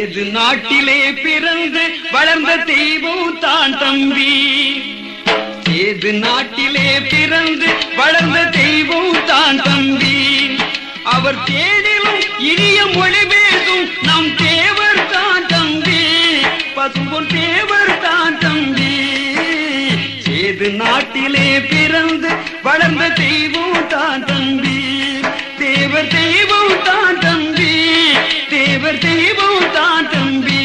இது நாட்டிலே பிறந்து வளர்ந்த தெய்வம் தான் தம்பி. இது நாட்டிலே பிறந்து வளர்ந்த தெய்வம் தான் தம்பி. அவர் தேனிலும் இனிய மொழி பேசும் நம் தேவர் தான் தம்பி. பசும்பொன் தேவர் தான் தம்பி. இது நாட்டிலே பிறந்து வளர்ந்த தெய்வம் தான் தம்பி. தேவர் தெய்வம் தான் தம்பி. தேவர் தெய்வம் தான் தம்பி.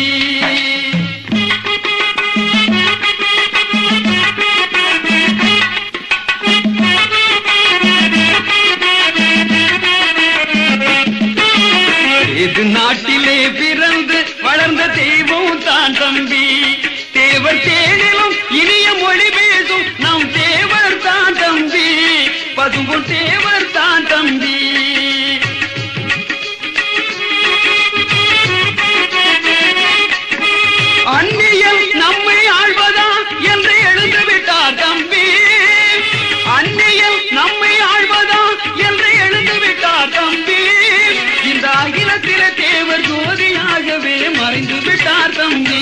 இது நாட்டிலே பிறந்து வளர்ந்த தெய்வம் தான் தம்பி. தேவர் தேனிலும் இனிய மொழி பேசும் நம் தேவர் தான் தம்பி. பசும்பொன் தேவர் தான் தம்பி. அந்நியல் நம்மை ஆழ்வதா என்று எழுந்து விட்டார் தம்பி. அந்நியல் நம்மை ஆழ்வதா என்று எழுந்து விட்டார் தம்பி. இந்த அகிலத்திலே தேவர் ஜோதியாகவே மறைந்து விட்டார் தம்பி.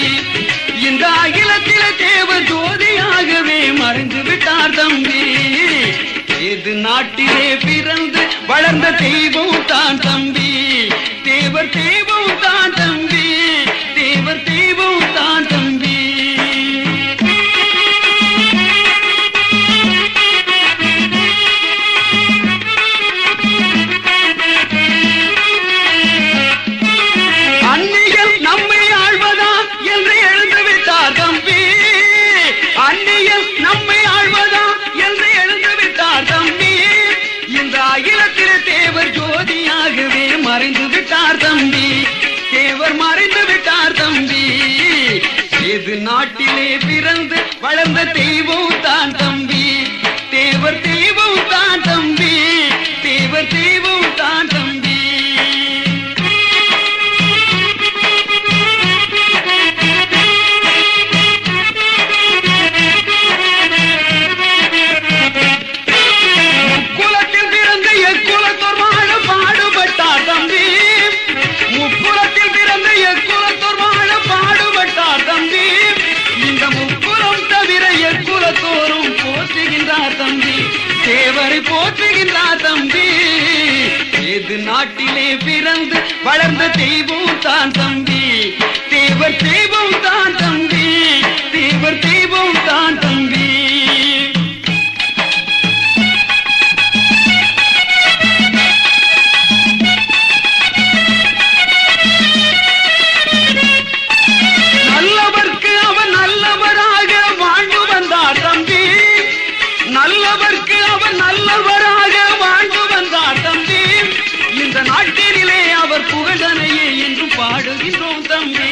இந்த அகிலத்திலே தேவர் ஜோதியாகவே மறைந்து விட்டார் தம்பி. இது நாட்டிலே பிறந்து வளர்ந்த தெய்வம் தான் தம்பி. தேவர் தெய்வம் தான் தம்பி. தேவர் தெய்வம் தான் தம்பி. அந்நியல் நம்மை ஆழ்வதா என்று எழுந்து விட்டார் தம்பி. அந்நியல் நம்மை ஆழ்வதா என்று எழுந்து விட்டார் தம்பி. இந்த அகிலத்திலே தேவர் ஜோதியாகவே மறைந்து விட்டார் தம்பி. தேவர் மறைந்து விட்டார் தம்பி. இது நாட்டிலே பிறந்து வளர்ந்த தெய்வம் தான் தம்பி. தேவர் தெய்வம் தான் தம்பி. தேவர் தெய்வம் தான் தம்பி. முக்குலத்தில் பிறந்த எக்குலத்தோர் வாழ பாடுபட்டார் தம்பி. முக்குலத்தில் பிறந்த எக்குலத்தோர் வாழ பாடுபட்டார் தம்பி. இந்த முக்குலம் தவிர எக்குலத்தோரும் போற்றுகின்றார் தம்பி. தேவரை போற்றுகின்றார் தம்பி. இது நாட்டிலே பிறந்து வளர்ந்த தெய்வம் தான் தம்பி. தேவர் தெய்வம் தான் தம்பி. தேவர் தெய்வம் தான் தம்பி. நல்லவர்க்கு அவர் நல்லவராக வாழ்ந்து வந்தார் தம்பி. நல்லவர்க்கு அவர் நல்லவராக வாழ்ந்து வந்தார் தம்பி. இந்த நாட்டினிலே அவர் புகழனையே என்று பாடுகின்றோம் தம்பி.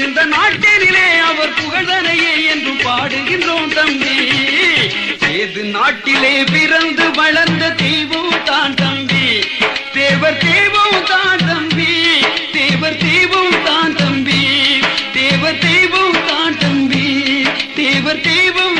இந்த நாட்டினிலே அவர் புகழனையே என்று பாடுகின்றோம் தம்பி. இது நாட்டிலே பிறந்து வளர்ந்த தெய்வம் தான் தம்பி. தேவர் தெய்வம் தான் தம்பி. தேவர் தெய்வம் தான் தம்பி. தேவர் தெய்வம் தான் தம்பி. தேவர் தெய்வம்